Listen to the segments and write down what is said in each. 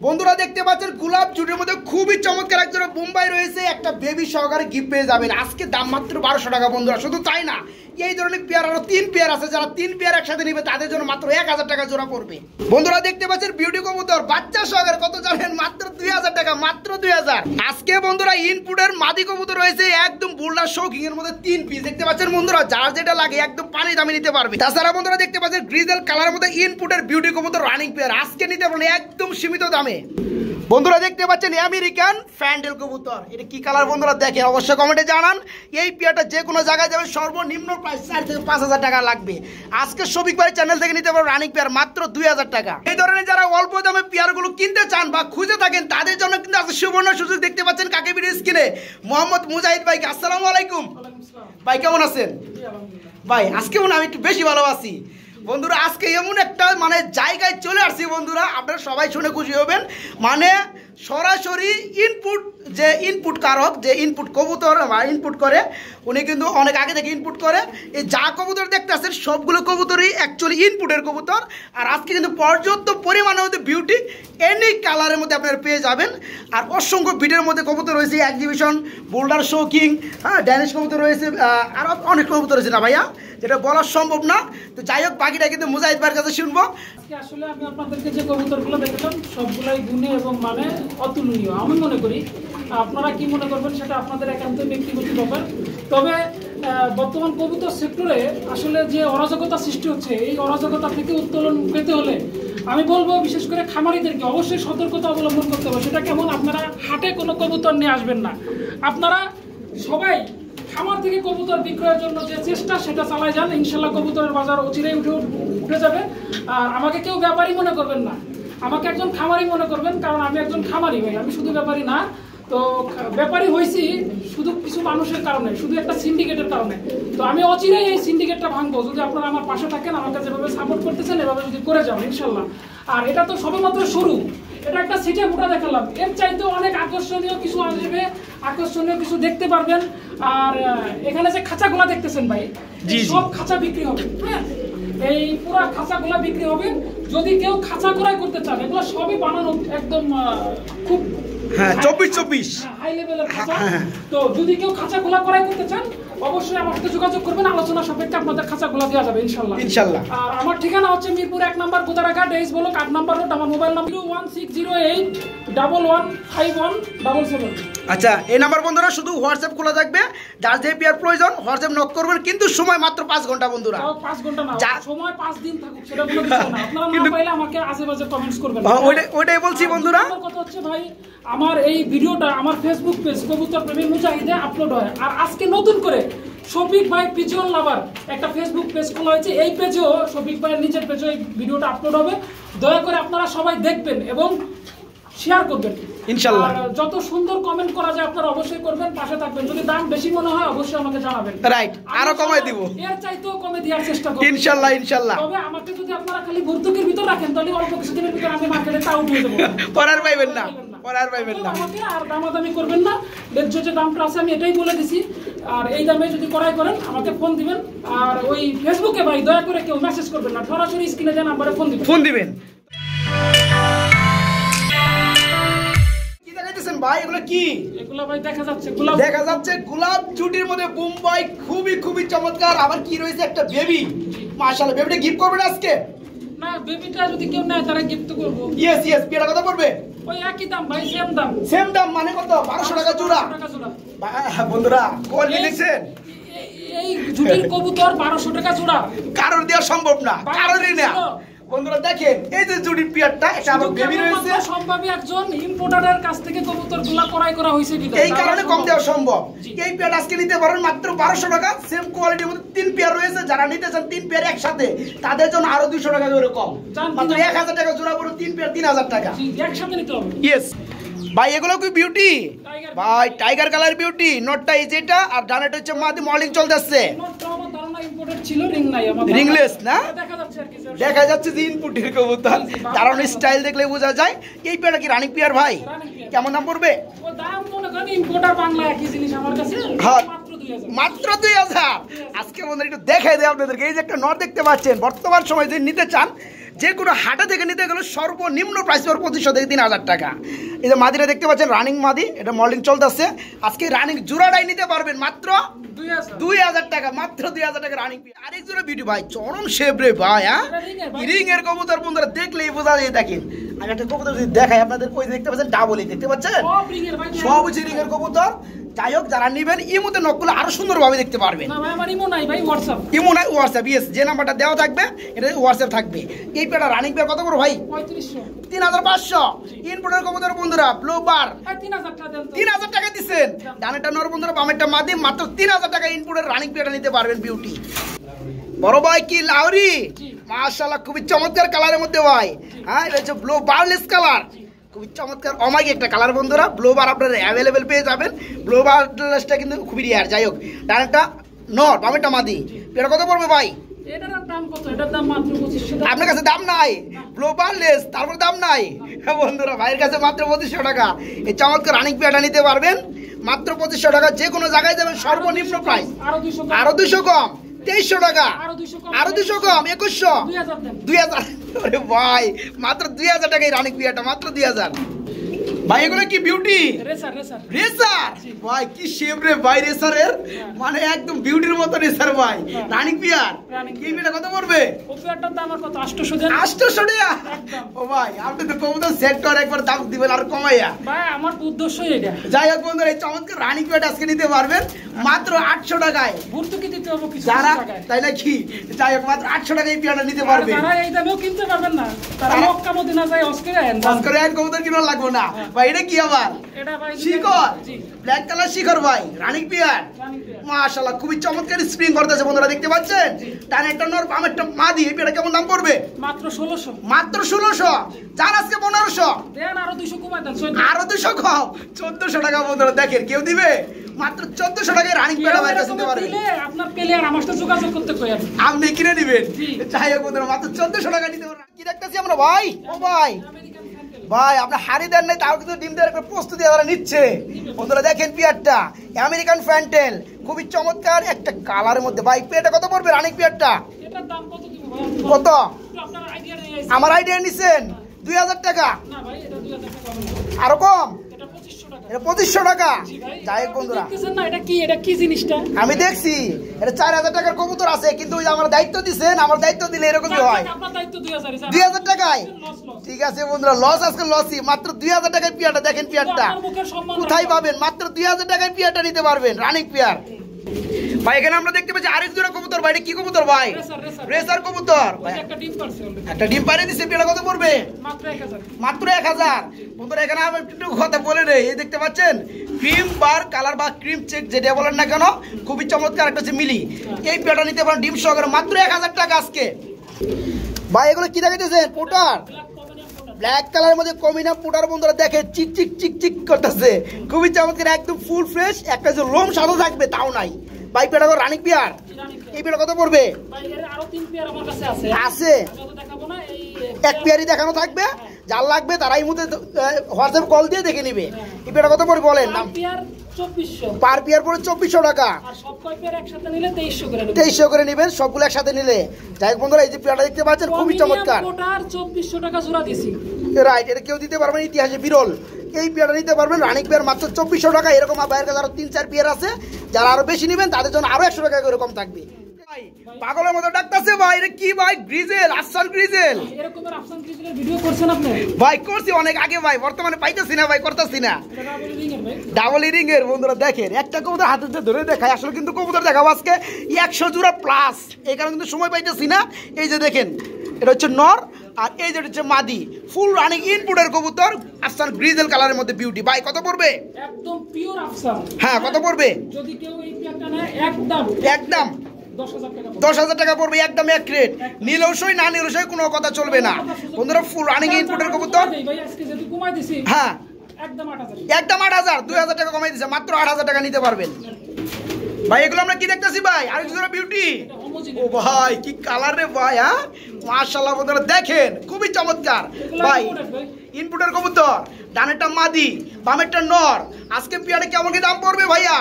বন্ধুরা দেখতে পাচ্ছেন গোলাপ জুটের মধ্যে খুবই চমৎকার এক জোড়া বোম্বাই রয়েছে, একটা বেবি সহকারে গিফট পেয়ে যাবেন। আজকে দাম মাত্র 1200 টাকা বন্ধুরা। শুধু তাই না, এই ধরনের পেয়ার আরো 3 পেয়ার আছে, যারা 3 পেয়ার একসাথে নেবে তাদের জন্য মাত্র 1000 টাকা জোড়া পড়বে। বন্ধুরা দেখতে পাচ্ছেন বিউটি কবুতর বাচ্চা সহকারে, কত জানেন? মাত্র 2000 টাকা, মাত্র 2000। আজকে বন্ধুরা ইনপুটের মাদি কবুতর রয়েছে একদম বুলডার শৌকিং এর মধ্যে 3 পিস দেখতে পাচ্ছেন বন্ধুরা, যার যেটা লাগে একদম পানি দামে নিতে পারবে। তাছাড়া বন্ধুরা দেখতে পাচ্ছেন গ্রিজেল কালারের মধ্যে ইনপুটের বিউটি কবুতর রানিং পেয়ার আজকে নিতে পারবেন একদম সীমিত দামে। বন্ধুরা দেখতে পাচ্ছেন আমেরিকান ফ্যান্ডেল কবুতর, এটা কি কালার বন্ধুরা দেখে অবশ্যই কমেন্টে জানান। এই পেয়ারটা যে কোনো জায়গায় যাবে সর্বনিম্ন প্রাইস 4 থেকে 5000 টাকা লাগবে। আজকে শফিক ভাই চ্যানেল থেকে নিতে পারবেন রানিং পেয়ার মাত্র 2000 টাকা। এই ধরনের যারা অল্প দামে পেয়ারগুলো কিনতে চান বা খুঁজে থাকেন তাদের জন্য কিন্তু আছে সুবর্ণ সুযোগ। দেখতে পাচ্ছেন কাকে ভিডিও স্ক্রিনে মোহাম্মদ মুজাহিদ ভাই, আসসালামু আলাইকুম ভাই, কেমন আছেন ভাই? আজকে মনে আমি একটু বেশি ভালো আছি বন্ধুরা। আজকে এমন একটা মানে জায়গায় চলে আসছি বন্ধুরা, আপনারা সবাই শুনে খুশি হবেন। মানে সরাসরি ইনপুট যে ইনপুট কারক, যে ইনপুট কবুতর বা ইনপুট করে, উনি কিন্তু অনেক আগে থেকে ইনপুট করে। এই যা কবুতর দেখতে আসছেন সবগুলো কবুতরই অ্যাকচুয়ালি ইনপুটের কবুতর। আর আজকে কিন্তু পর্যাপ্ত পরিমাণের মধ্যে বিউটি এনি কালারের মধ্যে আপনারা পেয়ে যাবেন। আর অসংখ্য বিটের মধ্যে কবুতর রয়েছে, এক্সিবিশন, বোল্ডার শৌকিং, হ্যাঁ ড্যানিশ কবুতর রয়েছে, আরও অনেক কবুতর রয়েছে না ভাইয়া, যেটা বলা সম্ভব না। তো যাই হোক, বাকিটা কিন্তু মুজাহিদ ভাইয়ের কাছে শুনবো। আসলে আমি আপনাদেরকে যে কবুতরগুলো দেখলাম সবগুলাই গুণে এবং মানে অতুলনীয় আমি মনে করি। আপনারা কি মনে করবেন সেটা আপনাদের একান্ত ব্যক্তিগত ব্যাপার। তবে বর্তমান কবুতর সেক্টরে আসলে যে অরাজকতা সৃষ্টি হচ্ছে, এই অরাজকতা থেকে উত্তোলন পেতে হলে আমি বলবো বিশেষ করে খামারিদেরকে অবশ্যই সতর্কতা অবলম্বন করতে হবে। সেটা কেমন? আপনারা হাটে কোনো কবুতর নিয়ে আসবেন না। আপনারা সবাই খামার থেকে কবুতর বিক্রয়ের জন্য যে চেষ্টা সেটা চালায় যান, ইনশাল্লাহ কবুতরের বাজার অচিরেই উঠে যাবে। আর আমাকে কেউ ব্যাপারী মনে করবেন না, আমাকে একজন খামারি মনে করবেন, কারণ আমি একজন খামারি ভাই, আমি শুধু ব্যাপারী না। তো ব্যাপারী হয়েছি শুধু কিছু মানুষের কারণে, শুধু একটা সিন্ডিকেটের কারণে। তো আমি অচিরেই এই সিন্ডিকেটটা ভাঙবো যদি আপনারা আমার পাশে থাকেন, আমাকে যেভাবে সাপোর্ট করতেছেন এভাবে যদি করে যান ইনশাল্লাহ। আর এটা তো সবেমাত্র শুরু, এটা একটা সিটে মোটা দেখালাম, এর চাইতেও অনেক আকর্ষণীয় কিছু আসবে, আকর্ষণীয় কিছু দেখতে পারবেন। আর এখানে যে খাঁচাগুলো দেখতেছেন ভাই, সব খাঁচা বিক্রি হবে। হ্যাঁ, এই পুরো খাঁচাগুলা বিক্রি হবে। যদি কেউ খাঁচা ক্রয় করতে চান, এগুলো সবই বানানো একদম খুব 24 হাই লেভেলের খাঁচা। তো যদি কেউ খাঁচা খোলা ক্রয় করতে চান অবশ্যই আমার সাথে যোগাযোগ করবেন, আলোচনা সাপেক্ষে আপনাদের খাঁচাগুলো দেওয়া যাবে ইনশাল্লাহ। আর আমার ঠিকানা হচ্ছে মিরপুর 1 নম্বর গোদারাঘাট, এইচ ব্লক 8 নম্বর রোড। আমার মোবাইল নাম্বার 01608115177। আচ্ছা, এই নাম্বার বন্ধুরা শুধু হোয়াটসঅ্যাপ খোলা থাকবে, যার যে পেয়ার প্রয়োজন হোয়াটসঅ্যাপ নক করবেন, কিন্তু সময় মাত্র 5 ঘন্টা বন্ধুরা। 5 ঘন্টা না, সময় 5 দিন থাকুক সেটা কোনো বিষয় না। আপনারা না পাইলে আমাকে আশেপাশে কমেন্টস করবেন। ওইটাই বলছি বন্ধুরা। আমার কথা হচ্ছে ভাই, আমার এই ভিডিওটা আমার ফেসবুক পেজ কবুতর প্রেমী মুজাহিদে আপলোড হয়। আর আজকে নতুন করে শফিক ভাই পিজন লাভার একটা ফেসবুক পেজ খোলা হয়েছে, এই পেজেও শফিক ভাইয়ের নিজের পেজে এই ভিডিওটা আপলোড হবে। দয়া করে আপনারা সবাই দেখবেন এবং শেয়ার করবেন ইনশাআল্লাহ। যত সুন্দর কমেন্ট করা যায় আপনারা অবশ্যই করবেন, পাশে থাকবেন। যদি দাম বেশি মনে হয় অবশ্যই আমাকে জানাবেন, রাইট, আরো কমাই দিব, এর চাইতেও কমে দেওয়ার চেষ্টা করব ইনশাআল্লাহ ইনশাআল্লাহ। তবে আমাকে যদি আপনারা খালি ভর্তুকির ভিতর রাখেন তাহলে অল্প কিছুদিনের ভিতর আমি মার্কেটে আউট হয়ে যাব, পরার পাইবেন না, পরার পাইবেন না। আমাকে আর দামাদামি করবেন না, যে দামটা আছে আমি এটাই বলে দিছি। আর এই দামে যদি ক্রয় করেন আমাকে ফোন দিবেন। আর ওই ফেসবুকে ভাই দয়া করে কেউ মেসেজ করবেন না, সরাসরি স্ক্রিনে যে নাম্বারে ফোন দিবেন। ভাই এগুলো কি? এগুলো ভাই দেখা যাচ্ছে গোলাপ জুটির মধ্যে বোম্বাই, খুবই চমৎকার। আবার কি রয়েছে? একটা বেবি, মাশাআল্লাহ। বেবিটা গিফট করবেন আজকে? না, বেবিটা যদি কেউ নেয় তারা গিফট করব। ইয়েস পেয়ারটা কত পড়বে? ওই একই দাম ভাই, সেম দাম। মানে কত? 1200 টাকা জোড়া বন্ধুরা। কোন লিখছেন? এই জুটির কবুতর 1200 টাকা জোড়া, কারোর দেওয়া সম্ভব না, কারোরই না বন্ধুরা। দেখেন এই যে জুটির পেয়ারটা, এটা আবার বেবি রয়েছে। সম্ভবই একজন ইম্পোর্টারের কাছ থেকে কবুতরগুলো ক্রয় করা হয়েছে, এই কারণে কম দেওয়া সম্ভব। এই পেয়ার আজকে নিতে পারেন মাত্র 1200 টাকা। সেম কোয়ালিটির মধ্যে 3 পেয়ার রয়েছে, যারা নিতে চান 3 পেয়ার একসাথে তাদের জন্য আরো 200 টাকা করে কম, মাত্র 1000 টাকা জোড়া পড়ে 3 পেয়ার 3000 টাকা একসাথে নিতে হবে। ইয়েস ভাই, এগুলো কি বিউটি ভাই? Tiger colour beauty. নটটা এই যেটা, আর ডানেটা হচ্ছে মাদি মলিং চলতেছে, রিংলেস না, দেখা যাচ্ছে যে ইনপুটের কবুতর। দারুণ স্টাইল দেখলে বোঝা যায়। এই পেয়ারটা কি রানিং পেয়ার ভাই? কেমন দাম পড়বে? মাত্র 2000। আজকে বন্ধুরা একটু দেখাই দেয় আপনাদেরকে। এই যে একটা নট দেখতে পাচ্ছেন, বর্তমান সময় যদি নিতে চান যে কোনো হাটে থেকে নিতে গেলে সর্বনিম্ন প্রাইস পড়বে 2500 থেকে 3000 টাকা। এই যে মাদিরা দেখতে পাচ্ছেন রানিং মাদি, এটা মল্ডিং চলতেছে। আজকে রানিং জোড়াটাই নিতে পারবেন মাত্র 2000 টাকা, মাত্র 2000 টাকা রানিং। আরেক জোড়া বিউটি ভাই, চরম শেপ রে ভাই। হ্যাঁ রিং এর কবুতর বন্ধুরা দেখলেই বোঝা যায়। দেখেন আমি একটা কবুতর যদি দেখাই আপনাদের, ওই দেখতে পাচ্ছেন ডাবলই দেখতে পাচ্ছেন, সব হচ্ছে রিং এর কবুতর। যাই হোক যারা নিবেন ইমোতে নকগুলো আরো সুন্দরভাবে দেখতে পারবেন। ইমো নাই হোয়াটসঅ্যাপ, ইয়েস, যে নাম্বারটা দেওয়া থাকবে এটা হোয়াটসঅ্যাপ থাকবে। এই পেটা রানিং পেয়ার কত করে ভাই? 3500। ইনপুটের কবুতর বন্ধুরা ব্লু বার 3000 টাকা দিচ্ছেন। ডানেরটা নর বন্ধুরা, বামেরটা মাদি, মাত্র 3000 টাকা ইনপুটের রানিং পেয়ারটা নিতে পারবেন বিউটি। বড় ভাই কি লাউরি, মাশাআল্লাহ খুবই চমৎকার কালারের মধ্যে ভাই। হ্যাঁ এটা হচ্ছে ব্লু বারলেস কালার, খুবই চমৎকার অমাইক একটা কালার বন্ধুরা। ব্লু বার আপনারা অ্যাভেলেবেল পেয়ে যাবেন। ব্লু বারলেসটা কিন্তু খুবই রেয়ার। যাই হোক ডানেরটা নর, বামেরটা মাদি। এটা কত পড়বে ভাই? আপনার কাছে দাম নাই, গ্লোবাললেস তারপর দাম নাই বন্ধুরা। ভাইয়ের কাছে মাত্র 2500 টাকা এই চমৎকার রানিং পেয়ারটা নিতে পারবেন মাত্র 2500 টাকা। যে কোনো জায়গায় যাবেন সর্বনিম্ন প্রাইস, আরো 200 কম 2300 টাকা, আরো 200 কম 2100, 2000। আরে ভাই মাত্র 2000 টাকা এই রানিং পেয়ারটা, মাত্র 2000। ভাই এগুলো কি বিউটি? রেসার ভাই, কি শেপ রে ভাই রেসারের, মানে একদম বিউটির মতো রেসার ভাই। রানিং পিয়ার কি এটা কত পড়বে? ও পিয়ারটার দাম আর কত? 800 টাকা। ও ভাই আপনি তো কবুতর সেক্টর একবার দাম দিবেন আর কমাইয়া ভাই, আমার উদ্দেশ্যই এটা। যাই হোক বন্ধুরা এই চমৎকার রানিং পিয়ার আজকে নিতে পারবেন মাত্র 800 টাকায়। ভর্তুকি দিতে হবে কিছু টাকায়, তাই নাকি? যাই হোক মাত্র 800 টাকায় এই পিয়ারটা নিতে পারবেন। তারা এই দামেও কিনতে পারবেন না, তারা মক্কা মদিনা যায় অস্কারে কবুতর কিনা লাগবে না ভাই। এটা কি আবার? এটা ভাই শিখর, ব্ল্যাক কালার শিখর ভাই, রানিং পিয়ার মাশাআল্লাহ খুবই চমৎকার স্প্রিং করতেছে বন্ধুরা দেখতে পাচ্ছেন। ডানেরটা নর, বামেরটা মাদি। এই পিয়ারটা কেমন দাম পড়বে? মাত্র 1600। মাত্র 1600। যার আজকে 1500 দেন, আরো 200 কমাই দেন, আরো 200 কম 1400 টাকা বন্ধুরা। দেখেন কেউ দিবে? মাত্র 1400 টাকায় রানিং পিয়ার আমার কাছে নিতে পারবেন। আপনার প্লেয়ার আমার সাথে যোগাযোগ করতে কইেন, আপনি কিনে দিবেন। যাই হোক বন্ধুরা মাত্র 1400 টাকা নিতে পারবেন। কি দেখতেছি আমরা ভাই? ও ভাই ভাই আপনার হাড়ি দেন নাই, তাও কিন্তু ডিম দেওয়ার একটা প্রস্তুতি ওরা নিচ্ছে বন্ধুরা। দেখেন পিয়ারটা আমেরিকান ফ্যান্টেল, খুবই চমৎকার একটা কালারের মধ্যে। ভাই পিয়ারটা কত পড়বে রানিং পিয়ারটা? এটার দাম কত দিব ভাই? কত? আপনার আইডিয়া নেই? আমার আইডিয়া নিছেন 2000 টাকা। না ভাই এটা 2000 টাকা আরো কম, এটা 2500 টাকা। এটা 2500 টাকা। যাই হোক বন্ধুরা দেখতেছেন না এটা কি জিনিসটা? আমি দেখছি এটা 4000 টাকার কবুতর আছে, কিন্তু ওই আমার দায়িত্ব দিছেন, আমার দায়িত্ব দিলে এরকমই হয়। আপনার দায়িত্ব 2000 টাকায়। ঠিক আছে বন্ধুরা, লস আজকে লসই। মাত্র 2000 টাকায় পিয়ারটা দেখেন। পিয়ারটা কোথায় পাবেন? মাত্র 2000 টাকায় পিয়ারটা নিতে পারবেন রানিং পিয়ার। ভাই এখানে আমরা দেখতে পাচ্ছি আরেক জোড়া কবুতর ভাই। কি কবুতর ভাই? রেসার কবুতর। একটা ডিম পারে দিছে। পিয়ারটা কত পড়বে? মাত্র 1000। বন্ধুরা এখানে আমি একটু কথা বলে নেই। এই দেখতে পাচ্ছেন ক্রিম বার কালার বা ক্রিম চেক যেটা বলেন না কেন, খুবই চমৎকার একটা হচ্ছে মিলি। এই পিয়ারটা নিতে পারেন ডিম সহকারে মাত্র 1000 টাকা আজকে। ভাই এগুলো কি দেখাইতেছেন? পোটার, ব্ল্যাক কালারের মধ্যে কমিনা পোটার বন্ধুরা দেখে চিক চিক চিক চিক করতেছে, খুবই চমৎকার একদম ফুল ফ্রেশ। একটা যে লোম সাদা থাকবে তাও নাই ভাই। পেটা রানিং পিয়ার। এই পেটা কত পড়বে? আছে এক পেয়ারই দেখানো থাকবে, যার লাগবে তারাই মধ্যে হোয়াটসঅ্যাপ কল দিয়ে দেখে নিবে। এই পেটা কত পড়বে বলেন? নাম পার পেয়ার পড়ে 2400 টাকা। 2300 করে নেবেন সবগুলো একসাথে নিলে। যাই হোক বন্ধুরা এই যে পেয়ারটা দেখতে পাচ্ছেন খুবই চমৎকার। 2400 টাকা জোড়া দিছি। রাইট, এটা কেউ দিতে পারবেন, ইতিহাসে বিরল। এই পেয়ারটা নিতে পারবেন রানিং পেয়ার মাত্র 2400 টাকা। এরকম বাইরের কাছে আরো 3-4 পেয়ার আছে, যারা আরো বেশি নেবেন তাদের জন্য আরো 100 টাকা করে কম থাকবে। পাগলের মতো ডাকতেছে ভাই। এটা কি ভাই? গ্রিজেল, আফসান গ্রিজেল। এরকমের আফসান গ্রিজেলের ভিডিও করছেন আপনি? ভাই করছি অনেক আগে ভাই, বর্তমানে পাইতেছি না ভাই, করতেছি না। ডাবল ইরিং এর বন্ধুরা দেখেন একটা কবুতর হাতে ধরে দেখায়। আসলে কিন্তু কবুতর দেখাবো আজকে 100 জোড়া প্লাস, এই কারণে কিন্তু সময় পাইতেছি না। এই যে দেখেন এটা হচ্ছে নর, আর এই যে হচ্ছে মাদি। ফুল রানিং ইনপুটের কবুতর আফসান গ্রিজেল কালারের মধ্যে বিউটি। ভাই কত পড়বে? একদম পিওর আফসান। হ্যাঁ কত পড়বে? যদি কেউ এই পেয়ারটা নেয় একদম 10,000 টাকা পড়বে একদম এক রেট। নিলেও সই, না নিলেও সই, কোনো কথা চলবে না বন্ধুরা। ফুল রানিং ইনপুটের কবুতর। হ্যাঁ একদম 8000, 2000 টাকা কমাই দিচ্ছে, মাত্র 8000 টাকা নিতে পারবেন। ভাই এগুলো আমরা কি দেখতেছি ভাই? আরেক জোড়া বিউটি। ও ভাই কি কালার রে ভাই। হ্যাঁ মাশাআল্লাহ বন্ধুরা দেখেন খুবই চমৎকার ভাই। ইনপুটের কবুতর, ডানেরটা মাদি, বামেরটা নর। আজকে পিয়ারে কেমন কি দাম পড়বে ভাইয়া?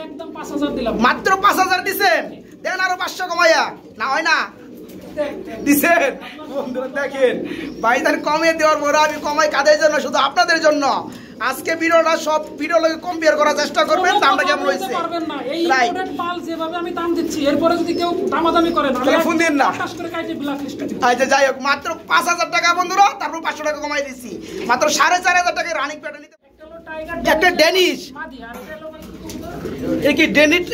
একদম 5000 দিলাম। মাত্র 5000 দিছেন। দেন আরো 500 কমাইয়া। না হয় না? দিছেন বন্ধুরা দেখেন ভাইজান কমে দেওয়ার পর আমি কমাই কাদের জন্য শুধু আপনাদের জন্য আজকে ভিডিওটা সব ভিডিও লগে কম্পেয়ার করার চেষ্টা করবেন দামটা কেমন হইছে পারবেন না এই ইম্পোর্টেড মাল যেভাবে আমি দাম দিচ্ছি এরপরে যদি কেউ দামাদামি করে না ফোন দিন না আকাশ করে কাটে ব্ল্যাক লিস্টে দিব আচ্ছা যাই হোক মাত্র 5000 টাকা বন্ধুরা তারপর 500 টাকা কমাই দিছি মাত্র 4500 টাকা রানিং প্যাটার্ন নিতে একটা ডেনিশ মাদি আর এটা হলো এ কি ডেনিশ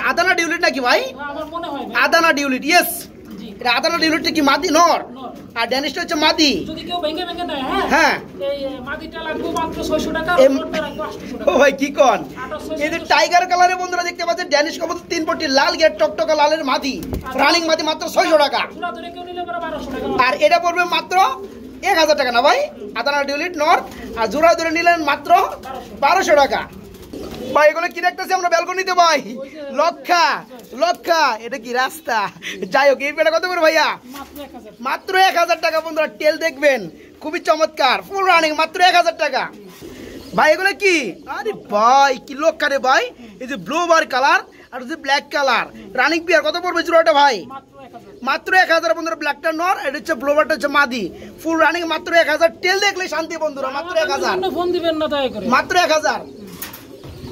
আদানা ডিউলিট নাকি ভাই আমার মনে হয় আদানা ডিউলিট ইয়েস এটা আদানা ডিউলিটটা কি মাদি নর আর ডেনিশটা হচ্ছে মাদি যদি কেউ ভেঙে ভেঙে দেয় হ্যাঁ এই মাদিটা লাগবে মাত্র 600 টাকা আর নরটা লাগবে 800 টাকা ও ভাই কি কোন এই যে টাইগার কালারে বন্ধুরা দেখতে পাচ্ছেন ড্যানিশ কবুতর 3 পটি লাল গেট টকটকা লালের মাদি রানিং মাদি মাত্র 600 টাকা পুরো ধরে কেউ নিলে পরে 1200 টাকা আর এটা পড়বে মাত্র 1000 টাকা না ভাই আদানা ডিউলিট নর আর জোড়া ধরে নিলেন মাত্র 1200 টাকা ভাই এগুলো কি দেখতেছি আমরা ব্যালকনিতে ভাই লক্ষা এটা কি রাস্তা যাই হোক এই পেটা কত করে ভাইয়া মাত্র 1000 টাকা বন্ধুরা টেল দেখবেন খুবই চমৎকার ফুল রানিং মাত্র 1000 টাকা ভাই এগুলো কি আরে ভাই কি লক্ষা রে ভাই এই যে ব্লু বার কালার আর যে ব্ল্যাক কালার রানিং পেয়ার কত পড়বে জোড়াটা ভাই মাত্র 1000 বন্ধুরা ব্ল্যাকটা নর এটা হচ্ছে ব্লু বারটা হচ্ছে মাদি ফুল রানিং মাত্র 1000 টেল দেখলে শান্তি বন্ধুরা মাত্র 1000 ফোন দিবেন না দয়া করে মাত্র 1000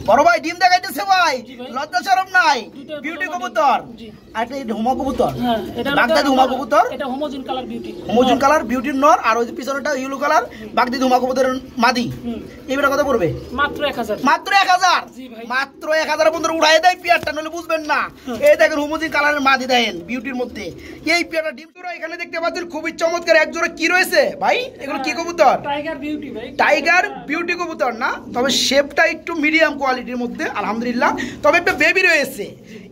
বড় ভাই ডিম দেখাইতেছে ভাই লজ্জা শরম নাই বিউটি কবুতর আর এটা হুমা কবুতর হ্যাঁ এটা বাগদাদি হুমা কবুতর এটা হোমোজিন কালার বিউটি হোমোজিন কালার বিউটির নর আর ওই যে পিছনেটা ইয়েলো কালার বাগদাদি হুমা কবুতরের মাদি এইটা কত পড়বে মাত্র 1000 মাত্র 1000 মাত্র 1000 বন্ধুরা উড়াই দেয় পিয়ারটা নলে বুঝবেন না এই দেখেন হোমোজিন কালারের মাদি দেন বিউটির মধ্যে এই পিয়ারটা ডিম তোরা এখানে দেখতে পাচ্ছেন খুবই চমৎকার এক জোড়া কি রয়েছে ভাই এগুলো কি কবুতর টাইগার বিউটি ভাই টাইগার বিউটি কবুতর না তবে শেপটা একটু মিডিয়াম কোয়ালিটির মধ্যে আলহামদুলিল্লাহ তবে একটা বেবি রয়েছে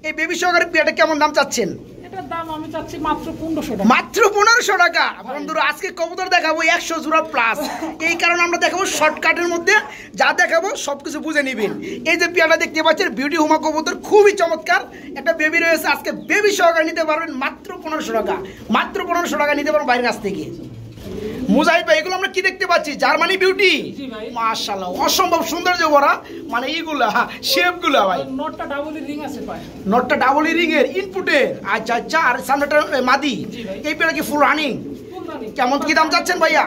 এই বেবি সহকারে পেয়ারটা কেমন দাম চাচ্ছেন এটার দাম আমি চাচ্ছি মাত্র 1500 টাকা মাত্র 1500 টাকা বন্ধুরা আজকে কবুতর দেখাবো 100 জোড়া প্লাস এই কারণে আমরা দেখাবো শর্টকাটের মধ্যে যা দেখাবো সবকিছু বুঝে নেবেন এই যে পেয়ারটা দেখতে পাচ্ছেন বিউটি হুমা কবুতর খুবই চমৎকার একটা বেবি রয়েছে আজকে বেবি সহকারে নিতে পারবেন মাত্র 1500 টাকা মাত্র 1500 টাকা নিতে পারবেন বাইরের কাছ থেকে মুজাহিদ ভাই এগুলো আমরা কি দেখতে পাচ্ছি জার্মানি বিউটি মাশাআল্লাহ অসম্ভব সৌন্দর্য ভরা মানে এইগুলা শেপগুলা ভাই নটটা ডাবল রিং আছে পায় নটটা ডাবল রিং এর ইনপুটে আচ্ছা আচ্ছা আর সামনেটা মাদি এই পেয়ারা কি ফুল রানিং কেমন কি দাম চাচ্ছেন ভাইয়া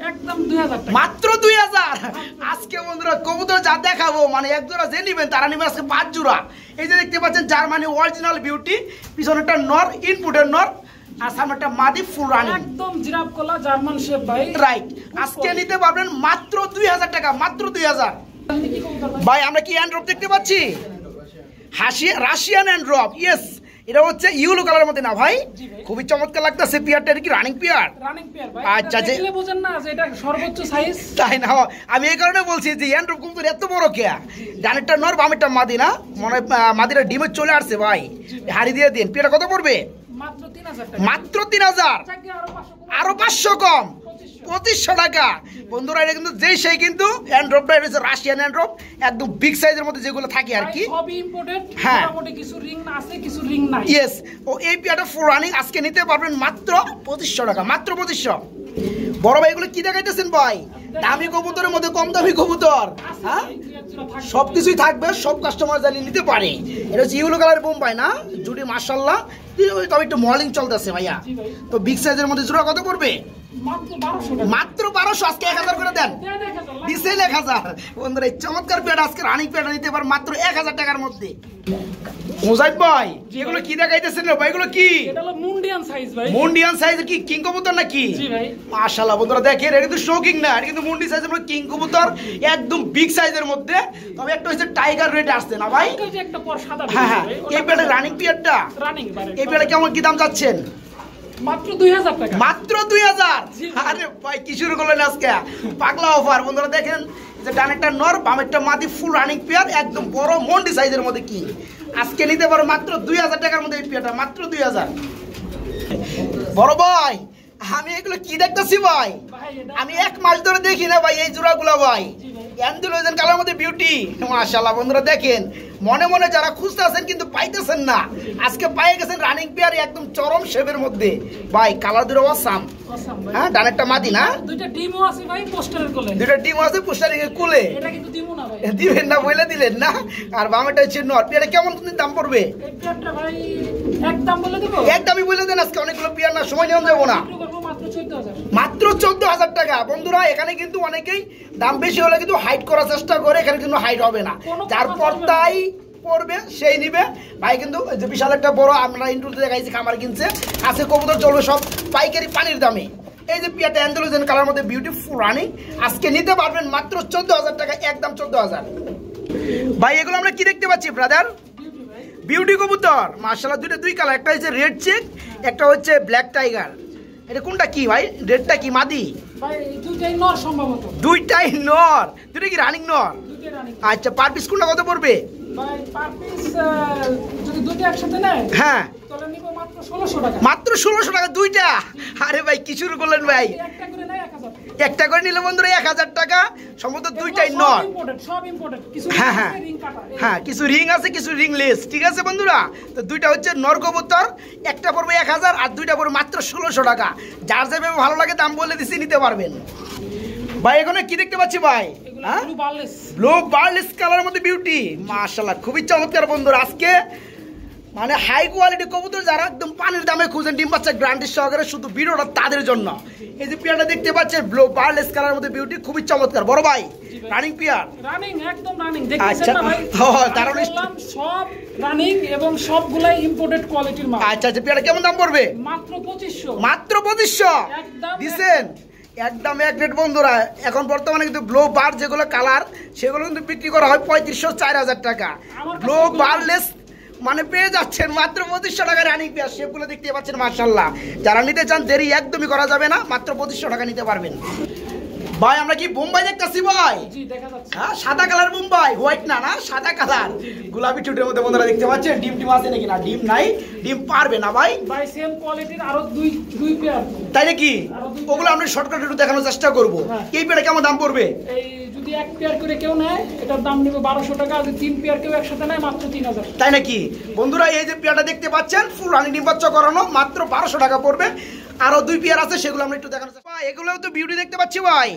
একদম 2000 টাকা মাত্র 2000 আজকে বন্ধুরা কবুতর যা দেখাবো মানে এক জোড়া যে নেবেন তারা নেবে আজকে 5 জোড়া এই যে দেখতে পাচ্ছেন জার্মানি অরিজিনাল বিউটি পিছনেরটা নর ইনপুটের নর আর সামনেটা মাদি ফুল রানিং একদম জিরাফ কলা জার্মান শেপ ভাই রাইট আজকে নিতে পারবেন মাত্র 2000 টাকা মাত্র 2000 ভাই আমরা কি অ্যান্ড্রপ দেখতে পাচ্ছি রাশিয়ান অ্যান্ড্রপ ইয়েস এটা হচ্ছে ইয়েলো কালারের মধ্যে না ভাই খুবই চমৎকার লাগতেছে পিয়ারটা এটা কি রানিং পিয়ার ভাই আচ্ছা দেখলে বুঝেন না যে এটা সর্বোচ্চ সাইজ তাই না আমি এই কারণে বলছি যে অ্যান্ড্রপ কবুতর এত বড় কে ডানেরটা নর বামেরটা মাদি না মনে হয় মাদিটা ডিমে চলে আসছে ভাই হাড়ি দিয়ে দিন পিয়ারটা কত পড়বে মাত্র 3000 আরো 500 কম 2500 টাকা বন্ধুরা এটা কিন্তু যেই সেই কিন্তু অ্যান্ড্রপটা এটা হচ্ছে রাশিয়ান অ্যান্ড্রপ একদম বিগ সাইজের মধ্যে যেগুলো থাকে আর কি সবই ইম্পোর্টেড হ্যাঁ মোটামুটি কিছু রিং আছে কিছু রিং নাই ইয়েস ও এই পিয়াটা ফুল রানিং আজকে নিতে পারবেন মাত্র 2500 টাকা মাত্র 2500 বড় ভাই এগুলো কি দেখাইতেছেন ভাই দামি কবুতরের মধ্যে কম দামি কবুতর হ্যাঁ সবকিছুই থাকবে সব কাস্টমার জানি নিতে পারে এটা হচ্ছে ইয়েলো কালার বোম্বাই না জুডি মাশাআল্লাহ তবে একটু মলিং চলতেছে ভাইয়া তো বিগ সাইজের মধ্যে জোড়া কত পড়বে মাত্র 1200 আজকে 1000 করে দেন দিছে 1000 বন্ধুরা এই চমৎকার পেয়ার আজকে রানিং পেয়ার নিতে পার মাত্র 1000 টাকার মধ্যে মুজাহিদ ভাই এগুলো কি দেখাইতেছেন ভাই এগুলো কি এটা হলো মুন্ডিয়ান সাইজ ভাই মুন্ডিয়ান সাইজের কি কিং কবুতর নাকি জি ভাই মাশাআল্লাহ বন্ধুরা দেখেন এটা কিন্তু শোকিং না এটা কিন্তু মুন্ডি সাইজের মধ্যে কিং কবুতর একদম বিগ সাইজের মধ্যে তবে একটা হচ্ছে টাইগার রেড আসছে না ভাই এই যে একটা পর সাদা হ্যাঁ এই পেয়ারের রানিং পিয়ারটা রানিং এই পেয়ারে কেমন কি দাম যাচ্ছেন মাত্র 2000 টাকা মাত্র 2000 আরে ভাই কি শুরু করলেন আজকে পাগলা অফার বন্ধুরা দেখেন যে ডানেরটা নর বামেরটা মাদি ফুল রানিং পেয়ার একদম বড় মন্ডি সাইজের মধ্যে কি আজকে নিতে পারো মাত্র 2000 টাকার মধ্যে এই পেয়ারটা মাত্র 2000 বড় ভাই আমি এগুলো কি দেখতেছি ভাই আমি এক মাস ধরে দেখি না ভাই এই জোড়াগুলো ভাই অ্যান্ডুলোজেন কালার মধ্যে বিউটি মাশাআল্লাহ বন্ধুরা দেখেন মনে মনে যারা খুঁজতে আছেন কিন্তু পাইতেছেন না আজকে পাই গেছেন রানিং পেয়ার একদম চরম শেপের মধ্যে ভাই কালার দুটো অসাম কসম ভাই। হ্যাঁ ডানেরটা মাদি না, দুইটা ডিমও আছে ভাই পোস্টারের কোলে। দুইটা ডিম আছে পোস্টারিং এর কোলে। এটা কিন্তু ডিমও না ভাই। দিবেন না বলে দিলেন না। আর বামেটা হচ্ছে নর। এটা কেমন দাম পড়বে? এই পেয়ারটা ভাই একদম বলে দেব। একদমই বলে দেন, আজকে অনেকগুলো পেয়ার না, সময় নিয়ে যাবো না। মাত্র 14,000। মাত্র 14,000 টাকা। বন্ধুরা এখানে কিন্তু অনেকেই দাম বেশি হলে কিন্তু হাইট করার চেষ্টা করে, এখানে কিন্তু হাইট হবে না, যার পর্দাই পড়বে সেই নিবে ভাই। কিন্তু যে বিশাল একটা বড় আমরা ইন্টুতে দেখাইছি খামার কিনছে, আজকে কবুতর চলবে সব পাইকারি পানির দামে। এই যে পিয়াটা অ্যান্ডালুজিয়ান কালার মধ্যে বিউটিফুল রানিং, আজকে নিতে পারবেন মাত্র 14,000 টাকা, একদম 14,000। ভাই এগুলো আমরা কি দেখতে পাচ্ছি ব্রাদার? বিউটি কবুতর মাশাআল্লাহ, দুই কালার, একটা হচ্ছে রেড চেক, একটা হচ্ছে ব্ল্যাক টাইগার। এটা কোনটা কি ভাই? রেডটা কি মাদি? ভাই দুইটাই নর সম্ভবত। দুইটাই নর। দুইটা কি রানিং নর? দুইটাই রানিং। আচ্ছা পার পিস কোনটা কত পড়বে? ভাই পার পিস যদি দুটো একসাথে নেয় হ্যাঁ তাহলে নিব মাত্র 1600 টাকা। মাত্র 1600 টাকা দুইটা? আরে ভাই কি শুরু করলেন ভাই? একটা করে নেয় 1000। একটা করে নিলে বন্ধুরা 1000 টাকা, সম্ভবত দুইটাই নর। সব ইম্পোর্টেড। কিছু হ্যাঁ হ্যাঁ রিং কাটা। হ্যাঁ, কিছু রিং আছে কিছু রিংলেস, ঠিক আছে বন্ধুরা। তো দুইটা হচ্ছে নর কবুতর, একটা পড়বে 1000 আর দুইটা পড়বে মাত্র 1600 টাকা। যার যেভাবে ভালো লাগে দাম বলে দিছি, নিতে পারবেন। ভাই এখানে কি দেখতে পাচ্ছি ভাই? হ্যাঁ ব্লু বার্লেস। ব্লু বার্লেস কালারের মধ্যে বিউটি মাশাআল্লাহ, খুবই চমৎকার বন্ধুরা। আজকে মানে হাই কোয়ালিটি কবুতর যারা একদম পানির দামে খুঁজেন, ডিম বাচ্চা গ্যারান্টি সহকারে, শুধু ভিডিওটা তাদের জন্য। এই যে পেয়ারটা দেখতে পাচ্ছেন ব্লু বার্লেস কালারের মধ্যে বিউটি, খুবই চমৎকার। বড় ভাই রানিং পেয়ার? রানিং, একদম রানিং। আচ্ছা দেখতেছেন না ভাই? দারুণ। সব রানিং এবং সবগুলাই ইম্পোর্টেড কোয়ালিটির মাল। আচ্ছা আচ্ছা, পেয়ারটা কেমন দাম পড়বে? মাত্র 2500। মাত্র 2500 একদম দিছেন? একদম এক রেট বন্ধুরা। এখন বর্তমানে কিন্তু ব্লু বার যেগুলো কালার, সেগুলো কিন্তু বিক্রি করা হয় 3500 4000 টাকা। ব্লু বারলেস মানে পেয়ে যাচ্ছেন মাত্র 2500 টাকা রানিং পেয়ার। শেপগুলো দেখতে পাচ্ছেন মাশাআল্লাহ। যারা নিতে চান দেরি একদমই করা যাবে না, মাত্র 2500 টাকা নিতে পারবেন। ভাই আমরা কি বোম্বাই দেখতেছি ভাই? জি দেখা যাচ্ছে। হ্যাঁ সাদা কালার বোম্বাই, হোয়াইট না, না সাদা কালার, গোলাপি ঠোঁটের মধ্যে বন্ধুরা দেখতে পাচ্ছেন। ডিম টিম আছে নাকি? না ডিম নাই, ডিম পারবে না ভাই। ভাই সেম কোয়ালিটির আরো দুই পেয়ার। তাই নাকি? ওগুলো আমরা শর্টকাট একটু দেখানোর চেষ্টা করব। এই পেয়ারে কেমন দাম পড়বে? এই যদি এক পেয়ার করে কেউ নেয় এটার দাম নেবে 1200 টাকা, আর যদি 3 পেয়ার কেউ একসাথে নেয় মাত্র 3000। তাই নাকি বন্ধুরা? এই যে পেয়ারটা দেখতে পাচ্ছেন ফুল রানি ডিম বাচ্চা করানো, মাত্র 1200 টাকা পড়বে। আরো দুই পেয়ার আছে, সেগুলো আমরা একটু দেখানোর চেষ্টা। এগুলোও তো বিউটি দেখতে পাচ্ছি ভাই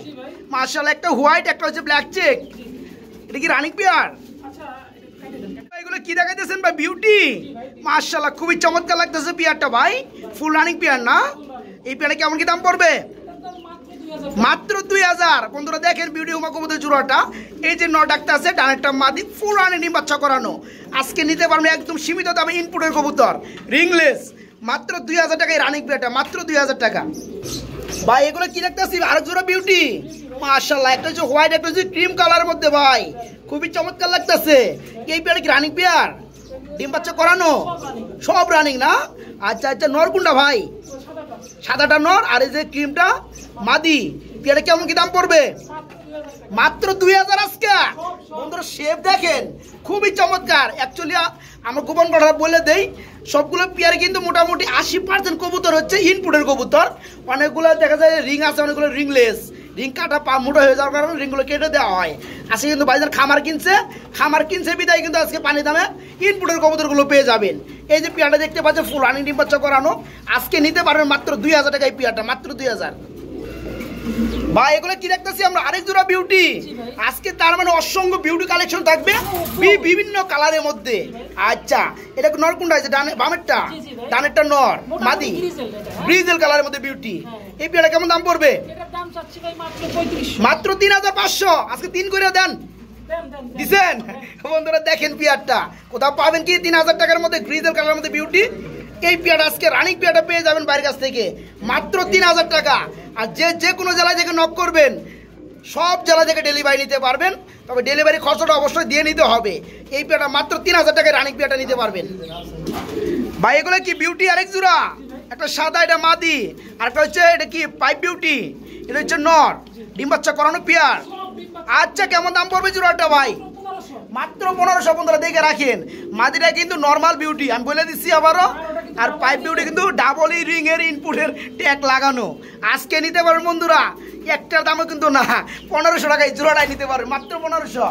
মাশাআল্লাহ, একটা হোয়াইট একটা হচ্ছে ব্ল্যাক চেক। এটা কি রানিং পেয়ার? আচ্ছা এগুলো কি দেখাইতেছেন ভাই? বিউটি মাশাআল্লাহ, খুবই চমৎকার লাগতেছে পেয়ারটা ভাই। ফুল রানিং পেয়ার না? এই পেয়ারে কেমন কি দাম পড়বে? মাত্র 2000। বন্ধুরা দেখেন বিউটি হুমা কবুতর জোড়াটা, এই যে নর ডাকতে আছে, ডানেরটা মাদি, ফুল রানি ডিম বাচ্চা করানো। আজকে নিতে পারবেন একদম সীমিত দামে ইনপুটের কবুতর, রিংলেস, মাত্র 2000 টাকায় রানিং পেয়ারটা, মাত্র 2000 টাকা। ভাই এগুলো কি দেখতেছি? আরেক জোড়া বিউটি মাশাআল্লাহ, একটা হচ্ছে হোয়াইট একটা হচ্ছে ক্রিম কালারের মধ্যে ভাই, খুবই চমৎকার লাগতেছে। এই পেয়ারে কি রানিং পেয়ার? ডিম বাচ্চা করানো? সব রানিং না? আচ্ছা আচ্ছা, নর কোনটা ভাই? সাদাটা নর, আর এই যে ক্রিমটা মাদি। পেয়ারে কেমন কি দাম পড়বে? মাত্র 2000 আজকে। বন্ধুরা শেপ দেখেন খুবই চমৎকার। অ্যাকচুয়ালি আমরা গোপন কথা বলে দেই, সবগুলো পেয়ারে কিন্তু মোটামুটি 80% কবুতর হচ্ছে ইনপুটের কবুতর। অনেকগুলো দেখা যায় রিং আছে, অনেকগুলো রিংলেস, রিং কাটা পা মোটা হয়ে যাওয়ার কারণে রিংগুলো কেটে দেওয়া হয়। আজকে কিন্তু ভাইজান খামার কিনছে বিদায় কিন্তু আজকে পানি দামে ইনপুটের কবুতরগুলো পেয়ে যাবেন। এই যে পেয়ারটা দেখতে পাচ্ছেন ফুল রানিং ডিম বাচ্চা করানো, আজকে নিতে পারবেন মাত্র 2000 টাকা এই পেয়ারটা, মাত্র 2000। ভাই এগুলো কি দেখতেছি আমরা? আরেক জোড়া বিউটি আজকে, তার মানে অসংখ্য বিউটি কালেকশন থাকবে বিভিন্ন কালারের মধ্যে। আচ্ছা এটা নর কোনটা আছে? বামেরটা? ডানেরটা নর মাদি, ব্রিজেল কালারের মধ্যে বিউটি। এই পেয়ারটা কেমন দাম পড়বে? মাত্র 3500। আজকে 3 করে দেন, দিছেন? বন্ধুরা দেখেন পেয়ারটা কোথাও পাবেন কি 3000 টাকার মধ্যে গ্রিজেল কালারের মধ্যে বিউটি। এই পেয়ারটা আজকে রানিং পেয়ারটা পেয়ে যাবেন বাইরের কাছ থেকে মাত্র 3000 টাকা। আর যে কোনো জেলায় থেকে নক করবেন সব জেলা থেকে ডেলিভারি নিতে পারবেন, তবে ডেলিভারি খরচটা অবশ্যই দিয়ে নিতে হবে। এই পেয়ারটা মাত্র 3000 টাকায় রানিং পেয়ারটা নিতে পারবেন। ভাই এগুলো কি বিউটি? আরেক জোড়া, একটা সাদা এটা মাদি, আর একটা হচ্ছে এটা কি পাইপ বিউটি, এটা হচ্ছে নর ডিম বাচ্চা করানো পেয়ার। আচ্ছা কেমন দাম পড়বে জোড়াটা ভাই? মাত্র 1500। বন্ধুরা দেখে রাখেন, মাদিটা কিন্তু নর্মাল বিউটি আমি বলে দিচ্ছি আবারও, আর পাইপ বিউটি কিন্তু ডাবল রিং এর ইনপুটের ট্যাগ লাগানো। আজকে নিতে পারবেন বন্ধুরা, একটার দামও কিন্তু না, 1500 টাকায় জোড়াটাই নিতে পারবেন, মাত্র 1500।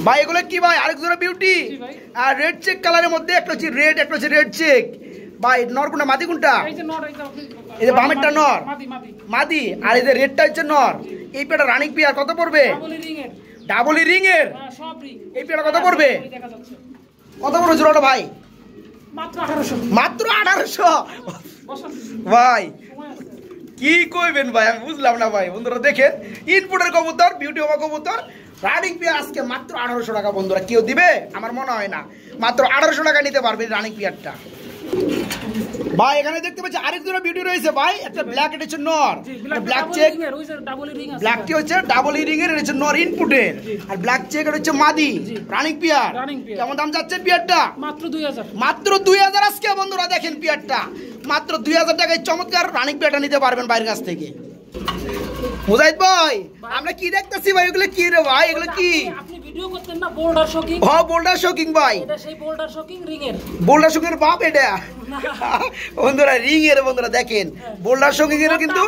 ভাই এগুলো কি ভাই? আরেক জোড়া বিউটি আর রেড চেক কালারের মধ্যে, একটা হচ্ছে রেড একটা হচ্ছে রেড চেক ভাই নর কোনটা মাদি কোনটা? এই যে নর, এই যে বামেরটা নর মাদি মাদি মাদি, আর এই যে রেডটা হচ্ছে নর। এই পেয়ারটা রানিং পেয়ার কত পড়বে? ডাবল রিং এর সব রিং। এই পেয়ারটা কত পড়বে? দেখা যাচ্ছে কত পড়বে জোড়াটা ভাই? মাত্র 1800। মাত্র 1800 ভাই কি কইবেন ভাই, আমি বুঝলাম না ভাই। বন্ধুরা দেখেন ইনপুটের কবুতর, বিউটি ওমা কবুতর রানিং পেয়ার আজকে মাত্র 1800 টাকা। বন্ধুরা কেউ দিবে? আমার মনে হয় না। মাত্র 1800 টাকা নিতে পারবে রানিং পেয়ারটা। ভাই এখানে দেখতে পাচ্ছি আরেক জোড়া বিউটি রয়েছে ভাই, একটা ব্ল্যাক, এটা হচ্ছে নর, ব্ল্যাক চেক, ব্ল্যাকটি হচ্ছে ডাবল রিং এর, এটা হচ্ছে নর ইনপুটের, আর ব্ল্যাক চেক এটা হচ্ছে মাদি রানিং পেয়ার। কেমন দাম যাচ্ছে পেয়ারটা? মাত্র 2000। মাত্র 2000 আজকে বন্ধুরা দেখেন পেয়ারটা মাত্র 2000 টাকায় চমৎকার রানিং পেয়ারটা নিতে পারবেন বাইরের কাছ থেকে। মুজাহিদ ভাই আমরা কি দেখতেছি ভাই? এগুলো কি রে ভাই? এগুলো কি? আপনি ভিডিও করতেন না বোল্ডার শকিং? হ্যাঁ বোল্ডার শকিং ভাই, এটা সেই বোল্ডার শকিং রিং এর। বোল্ডার শকিং এর বাপ এটা বন্ধুরা, রিং এর বন্ধুরা দেখেন বোল্ডার শকিং এর কিন্তু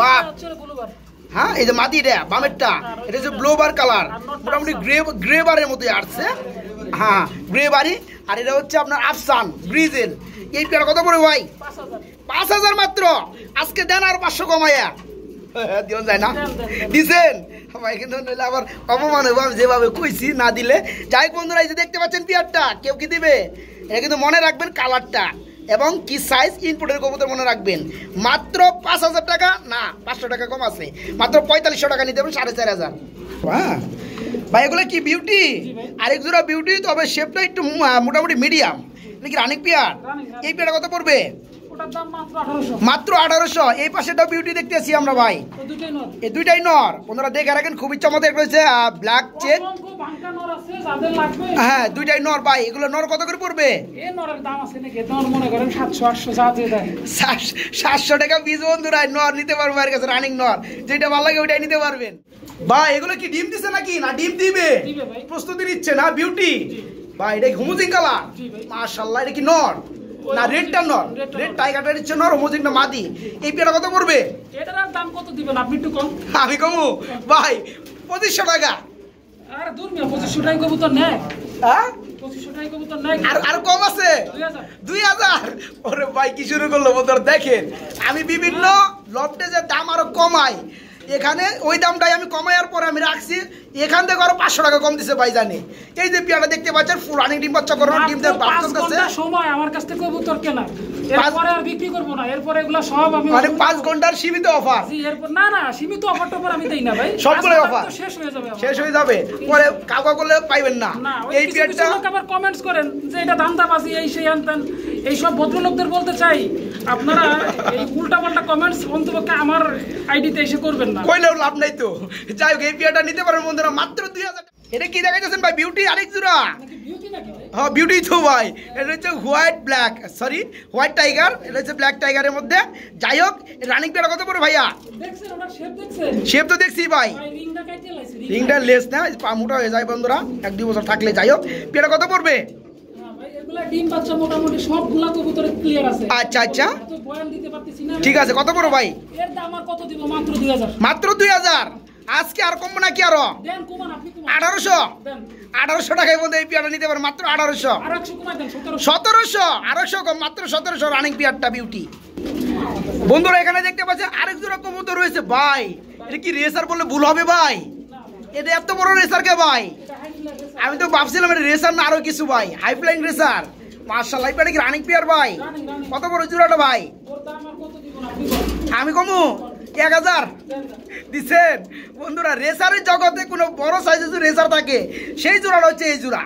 বাপ। হ্যাঁ এই যে মাদিটা বামেরটা, এটা হচ্ছে ব্লোবার কালার, মোটামুটি গ্রে বারের মতো আসছে। হ্যাঁ গ্রে বারি, আর এটা হচ্ছে আপনার আফসান গ্রিজেল। এই পেয়ার কত পড়ে ভাই? 5000 মাত্র। আজকে দেন আর 500 কমাইয়া দিন যায় না দিছেন ভাই, কিন্তু আবার অপমান হবে যেভাবে কইছি না দিলে। যাই হোক বন্ধুরা, এই যে দেখতে পাচ্ছেন পেয়ারটা, কেউ কি দিবে? এটা কিন্তু মনে রাখবেন কালারটা এবং কি সাইজ, ইনপুটের কবুতর মনে রাখবেন। মাত্র 5000 টাকা না, 500 টাকা কম আছে, মাত্র 4500 টাকা নিতে হবে, 4500। হ্যাঁ ভাই এগুলো কি বিউটি? আরেক জোড়া বিউটি, তবে শেপটা একটু মোটামুটি মিডিয়াম, নাকি রানিং পেয়ার। এই পেয়ারটা কত পড়বে? মাত্র 1800। এই পাশেটা বিউটি দেখতেছি আমরা ভাই, এই দুইটাই নর। বন্ধুরা দেখে রাখেন, খুবই চমৎকার রয়েছে, ব্ল্যাক চেক। হ্যাঁ দুইটাই নর ভাই। এগুলো নর কত করে পড়বে? 700 টাকা পিস বন্ধুরা। নর নিতে পারবো এর কাছে, রানিং নর, যেটা ভালো লাগে ওইটাই নিতে পারবেন ভাই। এগুলো কি ডিম দিছে নাকি না ডিম দিবে? প্রস্তুতি নিচ্ছে না বিউটি ভাই। এটা হোমোজিং কালার মাশাআল্লাহ। এটা কি নর না রেডটা নর? রেড টাইগারটা হচ্ছে নর, হোমোজিংটা মাদি। এই পেয়ারটা কত পড়বে? এটার দাম কত দিবেন আপনি? একটু কম। আমি কমু ভাই 2500 টাকা। আরে দূর মিয়া, 2500 টাকা কবুতর নেয়? হ্যাঁ 2500 টাকা কবুতর নেয়। আর কম আছে 2000। ওরে ভাই কি শুরু করলো বন্ধুরা দেখেন। আমি বিভিন্ন লফটে যে দাম আরো কমাই, এখানে ওই দামটাই আমি কমাইয়ার পরে আমি রাখছি, এখান থেকে আরো 500 টাকা কম দিছে ভাই জানে। এই যে পেয়ারটা দেখতে পাচ্ছেন রানিং ডিম বাচ্চা করানো, ডিম দিয়ে বাচ্চা সময় আমার কাছ থেকে কবুতর কেনা, এরপরে আর বিক্রি করব না। এরপরে এগুলা সব আমি মানে 5 ঘন্টার সীমিত অফার। জি এরপর না না সীমিত অফারটা পর আমি দেই না ভাই, সবগুলো অফার শেষ হয়ে যাবে। শেষ হয়ে যাবে পরে কাউকা করলে পাইবেন না। এই পেয়ারটা আবার কমেন্টস করেন যে এটা দান্দাবাজি এই সেই আনতেন, এই সব ভদ্রলোকদের বলতে চাই আপনারা এই উল্টাপাল্টা কমেন্টস অন্তপক্ষে আমার আইডিতে এসে করবেন না, কইলেও লাভ নাই তো। যাই হোক এই পেয়ারটা নিতে পারেন বন্ধুরা মাত্র 2000। এটা কি দেখাইতেছেন ভাই? বিউটি আরেক জোড়া? হ্যাঁ বিউটি তো ভাই। এটা হচ্ছে white black, sorry white tiger, এটা হচ্ছে ব্ল্যাক টাইগারের মধ্যে। যাই হোক রানিং পেয়ারটা কত পড়ে ভাইয়া? শেপ তো দেখছি ভাই, রিংটা লেস না, পা মোটা হয়ে যায় বন্ধুরা 1-2 বছর থাকলে। যাই হোক পেয়ারটা কত পড়বে? আচ্ছা আচ্ছা ঠিক আছে। কত পড়ো ভাই? মাত্র 2000। আজকে আর কমবো নাকি আরো? 1800 টাকায় বন্ধু এই পেয়ারটা নিতে পারো মাত্র 1800। 1700 1800 কম, মাত্র 1700 রানিং পেয়ারটা বিউটি। বন্ধুরা এখানে দেখতে পাচ্ছেন আরেক জোড়া কবুতর রয়েছে ভাই। এটা কি রেসার বললে ভুল হবে ভাই? এটা এত বড় রেসার কে ভাই? আমি তো ভাবছিলাম এটা রেসার না আরো কিছু ভাই, হাই ফ্লাইং রেসার। মাশাআল্লাহ এটা কি রানিং পেয়ার ভাই? কত বড় জোড়াটা ভাই? আমি কমু 1000 দিচ্ছেন বন্ধুরা। রেসারের জগতে কোনো বড় সাইজের রেসার থাকে সেই জোড়াটা হচ্ছে এই জোড়া।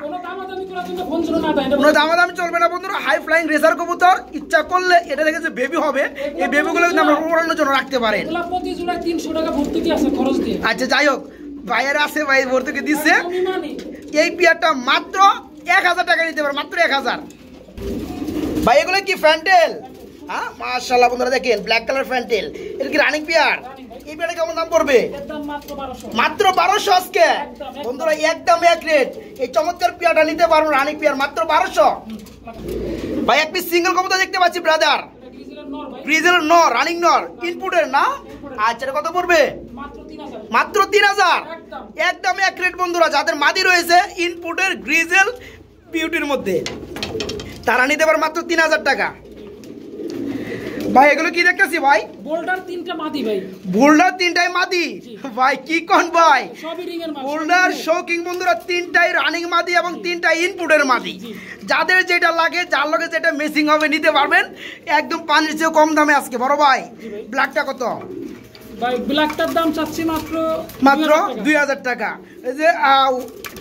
কোনো দামাদামি চলবে না বন্ধুরা। হাই ফ্লাইং রেসার কবুতর, ইচ্ছা করলে এটা থেকে যে বেবি হবে এই বেবিগুলো কিন্তু আমরা উড়ানোর জন্য রাখতে পারেন। আচ্ছা যাই হোক ভাইয়ের আছে ভাই ভর্তুকি দিচ্ছে। এই পেয়ারটা মাত্র 1000 টাকা নিতে পারে, মাত্র 1000 ভাই। এগুলো কি ফ্যান্টেল? হ্যাঁ মাশাআল্লাহ বন্ধুরা দেখেন ব্ল্যাক কালার ফ্যান্টেল। এটা কি রানিং পেয়ার? এই পেয়ারে কেমন দাম পড়বে? মাত্র 1200 আজকে বন্ধুরা, একদম এক রেট। এই চমৎকার পেয়ারটা নিতে পারবো রানিং পেয়ার মাত্র 1200 ভাই। এক পিস সিঙ্গেল কবুতর দেখতে পাচ্ছি ব্রাদার, গ্রিজেল নর, রানিং নর, ইনপুটের না। আচ্ছা এটা কত পড়বে? মাত্র 3000 একদম এক রেট বন্ধুরা। যাদের মাদি রয়েছে ইনপুটের গ্রিজেল বিউটির মধ্যে তারা নিতে পারে মাত্র 3000 টাকা। ভাই এগুলো কি দেখতেছি ভাই? বোল্ডার 3টা মাদি ভাই। বোল্ডার 3টাই মাদি ভাই, কি কোন ভাই? সবই রিং এর মাদি। বোল্ডার শৌকিং বন্ধুরা 3টাই রানিং মাদি এবং 3টাই ইনপুটের মাদি। যাদের যেটা লাগে, যার লগে যেটা মেসিং হবে নিতে পারবেন একদম পানির চেয়ে কম দামে আজকে। বড় ভাই ব্ল্যাকটা কত ভাই? ব্ল্যাকটার দাম চাচ্ছি মাত্র 2000 টাকা। এই যে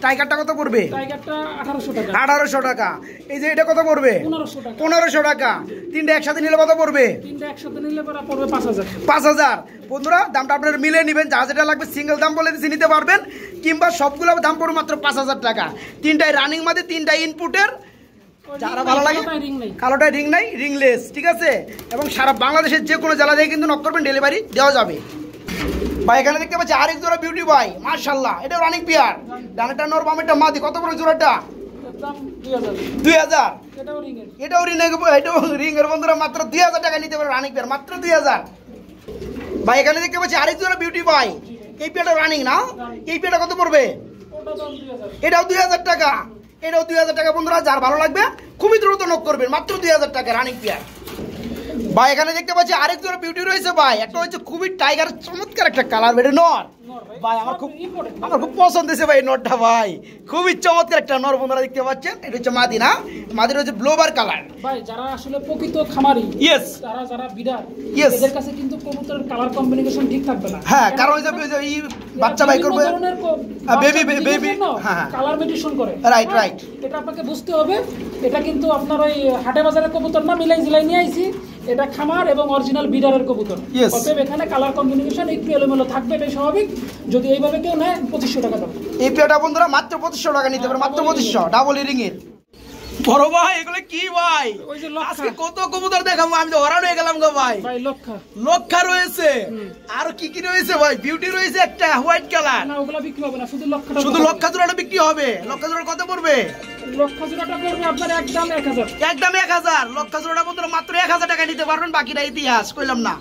টাইগারটা কত পড়বে? টাইগারটা 1800 টাকা। 1800 টাকা। এই যে এটা কত পড়বে? 1500 টাকা। 1500 টাকা। 3টা একসাথে নিলে কত পড়বে? 3টা একসাথে নিলে পড়বে 5000। 5000। বন্ধুরা দামটা আপনারা মিলে নেবেন, যা যেটা লাগবে সিঙ্গেল দাম বলে দিচ্ছি নিতে পারবেন, কিংবা সবগুলো দাম পড়বে মাত্র 5000 টাকা। 3টাই রানিং মাদি, 3টাই ইনপুটের। যারা ভালো লাগে, কালোটাই রিং নাই, রিংলেস, ঠিক আছে। এবং সারা বাংলাদেশের যে কোনো জেলা থেকে কিন্তু নক করবেন, ডেলিভারি দেওয়া যাবে। ভাই এখানে দেখতে পাচ্ছি আরেক জোড়া বিউটি ভাই, মাশাআল্লাহ। এটা রানিং পেয়ার, ডানেরটা নর বামেরটা মাদি। কত বড় জোড়াটা? দাম 2000। 2000। এটাও রিং এর। এটাও রিং এর বন্ধুরা মাত্র 2000 টাকা নিতে পারবেন রানিং পেয়ার, মাত্র 2000। ভাই এখানে দেখতে পাচ্ছি আরেক জোড়া বিউটি ভাই, এই পেয়ারটা রানিং না? এই পেয়ারটা কত পড়বে? ওটার দাম 2000। এটাও 2000 টাকা। এটাও 2000 টাকা। বন্ধুরা যার ভালো লাগবে খুবই দ্রুত নক করবেন, মাত্র 2000 টাকা রানিং পেয়ার। ভাই এখানে দেখতে পাচ্ছি আরেক জোড়া বিউটি রয়েছে ভাই, একটা হচ্ছে খুবই টাইগার চমৎকার একটা কালার, বেড়ে নর ভাই। আমার খুব পছন্দ হয়েছে ভাই নরটা ভাই, খুবই চমৎকার একটা নর। বন্ধুরা দেখতে পাচ্ছেন এটা হচ্ছে মাদি না? মাদির হচ্ছে ব্লোবার কালার ভাই। যারা আসলে প্রকৃত খামারি, ইয়েস, যারা বিডার, ইয়েস, এদের কাছে কিন্তু কবুতরের কালার কম্বিনেশন ঠিক থাকবে না। হ্যাঁ, কারণ এই বাচ্চা ভাই করবে বেবি, হ্যাঁ, কালার মিউটেশন করে। Right right. এটা আপনাকে বুঝতে হবে। এটা কিন্তু আপনার ওই হাটে বাজারের কবুতর না, মিলাই জিলাই নিয়ে আইছি। এটা খামার এবং অরিজিনাল বিডারের কবুতর। অতএব এখানে কালার কম্বিনেশন একটু এলোমেলো থাকবে, এটাই স্বাভাবিক। যদি এইভাবে কেউ নেয় 2500 টাকা দাম। এই পেয়ারটা বন্ধুরা মাত্র 2500 টাকা নিতে পারে, মাত্র 2500। ডাবল রিং এর। বড় ভাই এগুলো কি ভাই? আজকে কত কবুতর দেখাবো, আমি তো হরান হয়ে গেলাম গো ভাই। ভাই লক্ষা রয়েছে, আর কি কি রয়েছে ভাই? বিউটি রয়েছে একটা হোয়াইট কালার। না ওগুলা বিক্রি হবে না, শুধু লক্ষা জোড়াটা বিক্রি হবে। লক্ষা জোড়া কত পড়বে? লক্ষা জোড়াটা পড়বে আপনার একদম 1000। একদম 1000। লক্ষা জোড়াটা বন্ধুরা মাত্র 1000 টাকা নিতে পারবেন, বাকিটা ইতিহাস, কইলাম না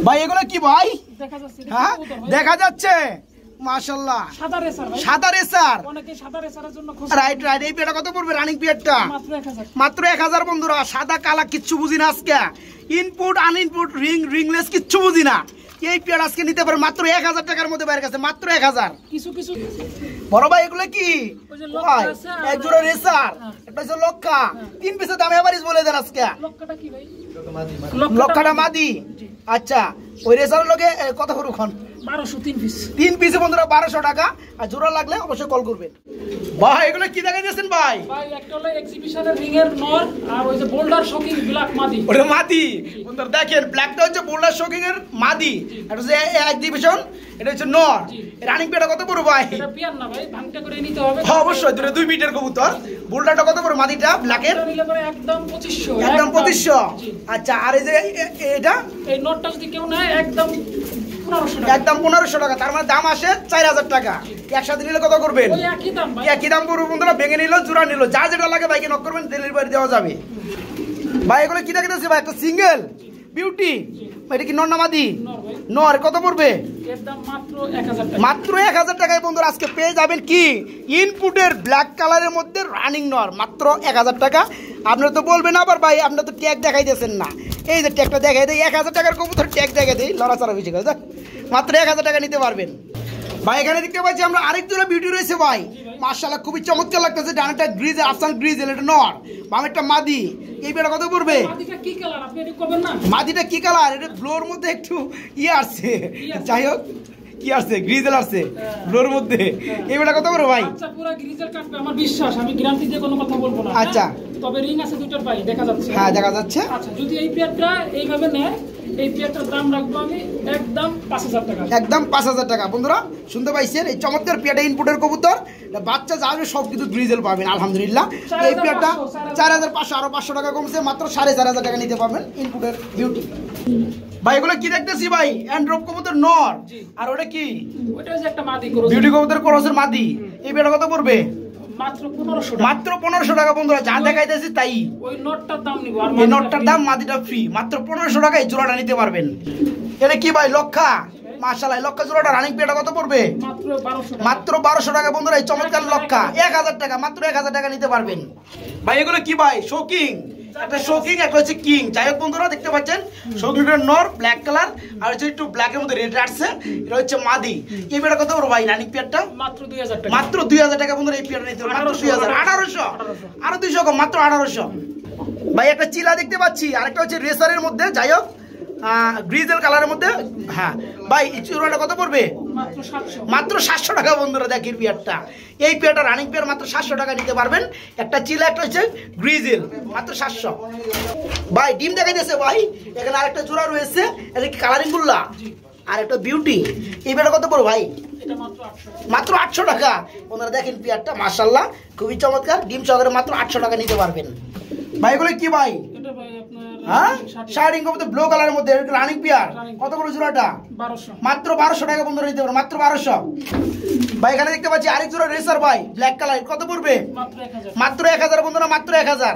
ভাই। এগুলো কি ভাই? দেখা যাচ্ছে, হ্যাঁ দেখা যাচ্ছে, মাশাআল্লাহ। সাদা রেসার ভাই, সাদা রেসার। অনেকে সাদা রেসারের জন্য খোঁজ। Right right. এই পেয়ারটা কত পড়বে রানিং পেয়ারটা? মাত্র 1000। মাত্র 1000 বন্ধুরা। সাদা কালা কিচ্ছু বুঝি না আজকে, ইনপুট আনইনপুট রিংলেস কিচ্ছু বুঝি না। এই পেয়ার আজকে নিতে পারে মাত্র 1000 টাকার মধ্যে বাইরে কাছে, মাত্র 1000। কিছু বড় ভাই এগুলো কি ভাই? এক জোড়া রেসার, একটা হচ্ছে লক্ষা। 3 পিসের দাম এভারেজ বলে দেন আজকে। লক্ষাটা কি ভাই? লক্ষাটা মাদি। আচ্ছা, ওই রেসার লগে কত করে এখন? 1200 3 পিস। 3 পিসে বন্ধুরা 1200 টাকা। আর জোড়া লাগলে অবশ্যই কল করবেন। ভাই এগুলো কি দেখাইতেছেন ভাই? ভাই একটা হলো এক্সিবিশনের রিং এর নর, আর ওই যে বোল্ডার শোকিং ব্ল্যাক মাদি। ওটা মাদি বন্ধুরা, দেখেন ব্ল্যাকটা হচ্ছে বোল্ডার শোকিং এর মাদি, এটা হচ্ছে এক্সিবিশন, এটা হচ্ছে নর। রানিং পেয়ারটা কত বড় ভাই? এটা পিয়ার না ভাই, ভাঙটা করে নিতে হবে। হ্যাঁ অবশ্যই, দুটো 2 মিটার কবুতর। বোল্ডারটা কত বড়? মাদিটা ব্ল্যাকের নিলে পরে একদম 2500। একদম 2500। আচ্ছা, আর এই যে এটা এই নটটা যদি কেউ নেয় একদম 1500 টাকা। একদম 1500 টাকা। তার মানে দাম আসে 4000 টাকা। একসাথে নিলে কত করবেন? ওই একই দাম ভাই, একই দাম পড়বে বন্ধুরা। ভেঙে নিল, জোড়া নিল, যা যেটা লাগে ভাইকে নক করবেন, ডেলিভারি দেওয়া যাবে। ভাই এগুলো কি দেখাইতেছে ভাই? একটা সিঙ্গেল বিউটি, এটা কি নর না মাদি? নর। কত পড়বে? এর দাম মাত্র 1000 টাকা। মাত্র 1000 টাকায় বন্ধুরা আজকে পেয়ে যাবেন কি ইনপুটের ব্ল্যাক কালারের মধ্যে রানিং নর, মাত্র 1000 টাকা। আপনারা তো বলবেন আবার ভাই আপনারা তো ট্যাগ দেখাইতেছেন না। এই যে ট্যাগটা দেখাই দেয়, 1000 টাকার কবুতর ট্যাগ দেখাই দেয়, লড়াচড়া বেশি করে। মাত্র 1000 টাকা নিতে পারবেন ভাই। এখানে দেখতে পাচ্ছি আমরা আরেক জোড়া বিউটি রয়েছে ভাই, মাশাআল্লাহ খুবই চমৎকার লাগতেছে। ডানাটা গ্রিজেল, আফসান গ্রিজেল, এটা নর, বামেরটা মাদি। এই পেয়ারটা কত পড়বে? মাদিটা কি কালার আপনি এটা করবেন না? মাদিটা কি কালার? এটা ব্লোর মধ্যে একটু আসছে, যাই হোক কি আসছে, গ্রিজেল আসছে ব্লোর মধ্যে। এই পেয়ারটা কত পড়বে ভাই? আচ্ছা, পুরো গ্রিজেল কাটবে, আমার বিশ্বাস, আমি গ্যারান্টি দিয়ে কোনো কথা বলবো না। আচ্ছা, তবে রিং আছে দুইটার ভাই, দেখা যাচ্ছে। হ্যাঁ দেখা যাচ্ছে। আচ্ছা, যদি এই পেয়ারটা এইভাবে নেয়, এই পেয়ারটার দাম রাখবো আমি একদম 5000 টাকা। একদম 5000 টাকা। বন্ধুরা শুনতে পাইছেন, এই চমৎকার পেয়ারটা ইনপুটের কবুতর, বাচ্চা যাবে সব কিছু গ্রিজেল পাবেন আলহামদুলিল্লাহ। এই পেয়ারটা 4500, আরো 500 টাকা কমছে, মাত্র 4500 টাকা নিতে পারবেন ইনপুটের বিউটি। ভাই এগুলো কি দেখতেছি ভাই? অ্যান্ড্রপ কবুতর নর, আর ওটা কি? ওটা হচ্ছে একটা মাদি ক্রস, বিউটি কবুতর ক্রসের মাদি। এই পেয়ারটা কত পড়বে? মাত্র 1500 টাকা। মাত্র 1500 টাকা বন্ধুরা, যা দেখাইতেছি তাই। ওই নটটার দাম নিব, আর এই নটটার দাম, মাদিটা ফ্রি, মাত্র 1500 টাকায় জোড়াটা নিতে পারবেন। এটা কি ভাই? লক্ষা। মাশাআল্লাহ, লক্ষা জোড়াটা রানিং পেয়ারটা কত পড়বে? মাত্র 1200 টাকা। মাত্র 1200 টাকা বন্ধুরা। এই চমৎকার লক্ষা 1000 টাকা, মাত্র 1000 টাকা নিতে পারবেন। ভাই এগুলো কি ভাই? শোকিং, একটা শোকিং, একটা হচ্ছে কিং। যাই হোক বন্ধুরা দেখতে পাচ্ছেন শোকিংটা নর ব্ল্যাক কালার, আর হচ্ছে একটু ব্ল্যাকের মধ্যে রেড আসছে, এটা হচ্ছে মাদি। এই পেয়ারটা কত বড় ভাই রানিং পেয়ারটা? মাত্র 2000 টাকা। মাত্র 2000 টাকা বন্ধুরা এই পেয়ারটা নিতে হবে, মাত্র 2000। 1800 আরো 200 কম, মাত্র 1800। ভাই একটা চিলা দেখতে পাচ্ছি, আরেকটা হচ্ছে রেসারের মধ্যে, যাই হোক গ্রিজেল কালারের মধ্যে। হ্যাঁ ভাই এই চূড়াটা কত পড়বে? মাত্র 700 টাকা বন্ধুরা। দেখেন পেয়ারটা, এই পেয়ারটা রানিং পেয়ার মাত্র 700 টাকা নিতে পারবেন। একটা চিলা, একটা হচ্ছে গ্রিজেল, মাত্র 700। ভাই ডিম দেখা যাচ্ছে ভাই, এখানে আরেকটা জোড়া রয়েছে, এটা কি কালারিং গুল্লা আর একটা বিউটি। এই পেয়ারটা কত পড়বে ভাই? মাত্র 800 টাকা বন্ধুরা। দেখেন পেয়ারটা মাশাআল্লাহ খুবই চমৎকার, ডিম সহকারে মাত্র 800 টাকা নিতে পারবেন। ভাই এগুলো কি ভাই? হ্যাঁ শার্টিং মধ্যে ব্লু কালারের মধ্যে রানিং পেয়ার, কত বড় জোড়াটা? 1200, মাত্র 1200 টাকা বন্ধুরা নিতে পারবেন, মাত্র 1200। ভাই এখানে দেখতে পাচ্ছি আরেক জোড়া রেসার ভাই ব্ল্যাক কালার, কত পড়বে? মাত্র 1000 বন্ধুরা, মাত্র 1000।